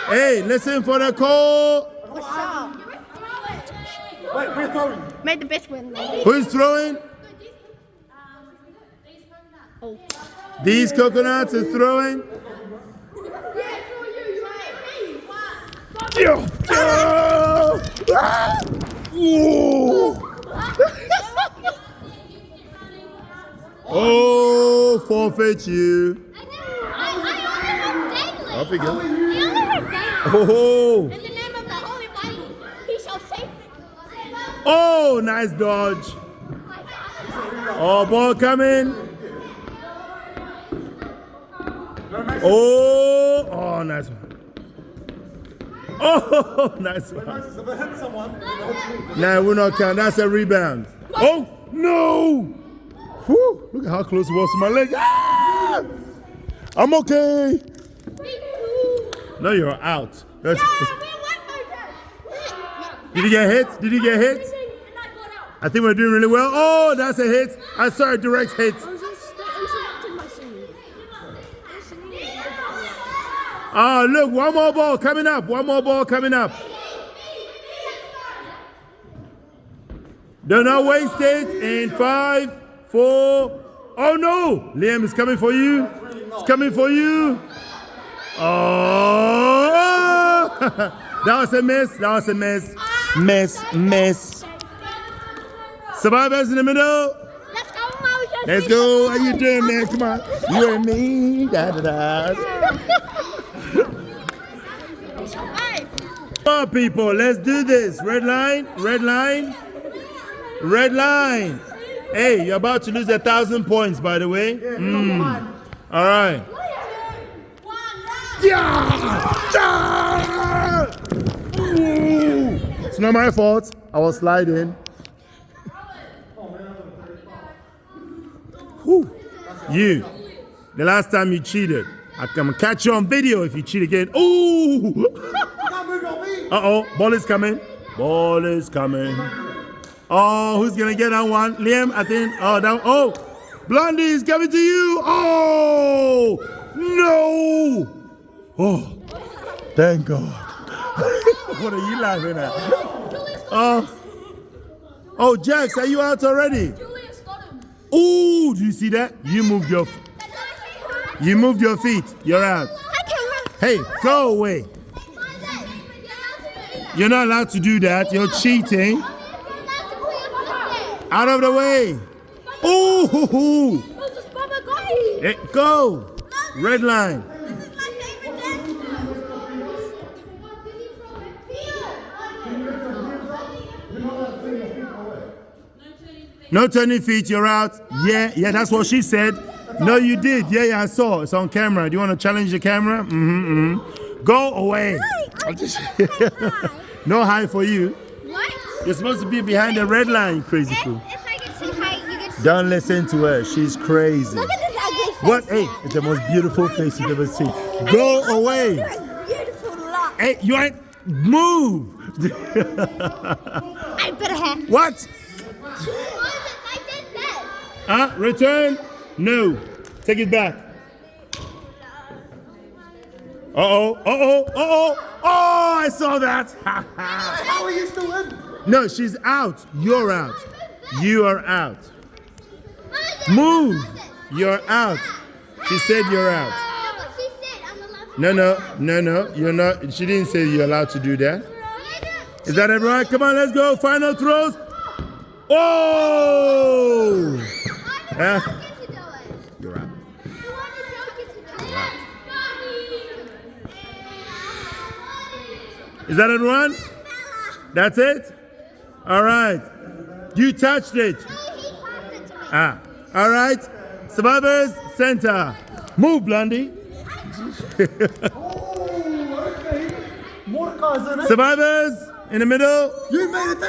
Hey, listen for the call. Wait, we're throwing. Made the best win. Who's throwing? Oh. These coconuts is throwing. Oh, forfeit you. Off you go. Oh. In the name of the Holy Bible, he shall save. Oh, nice dodge. Oh, ball coming. Oh, nice one. Oh, nice one. If I hit someone, Nah, we're not counting. That's a rebound. Oh, no. Whew, look at how close it was to my leg. Ah! I'm okay. No, you're out. Did you get hit? Did you get hit? I think we're doing really well. Oh, that's a hit. I saw a direct hit. Oh, look, one more ball coming up. One more ball coming up. Do not waste it. In 5, 4. Oh, no. Liam is coming for you. It's coming for you. Oh. That was a miss. That was a miss. Miss. Survivors in the middle. Let's go, Moses. Let's go. How you doing, man? Come on. You and me. Da-da-da. Come on, people. Let's do this. Red line. Red line. Red line. Hey, you're about to lose 1,000 points, by the way. All right. It's not my fault. I was sliding. Whew. You. The last time you cheated. I'm gonna catch you on video if you cheat again. Ooh. Uh-oh. Ball is coming. Ball is coming. Oh, who's gonna get that one? Liam, I think. Oh, down. Oh, Blondie is coming to you. Oh, no. Oh, thank God. What are you laughing at? Oh, Jax, are you out already? Oh, do you see that? You moved your feet. You're out. Hey, go away. You're not allowed to do that. You're cheating. Out of the way. Oh, hey, go. Red line. No turning feet, you're out. Yeah, that's what she said. No, you did. Yeah, I saw. It's on camera. Do you want to challenge the camera? Go away. No hi for you. What? You're supposed to be behind the red line, crazy fool. If I get to say hi, you get to Don't listen to her. She's crazy. Look at this ugly face. What? Hey, it's the most beautiful face you've ever seen. Go away. Beautiful lot. Hey, you ain't move. I better have. What? I did that. Huh? Return? No. Take it back. Oh, I saw that. how are you still in? No, she's out. You're out. You are out. Move. You're out. She said you're out. No, you're not. She didn't say you're allowed to do that. Is that everyone? Come on, let's go. Final throws. Oh! You're out. Is that everyone? That's it? All right. You touched it. All right. Survivors Center. Move, Blondie. More cars in it. Survivors in the middle. You made it,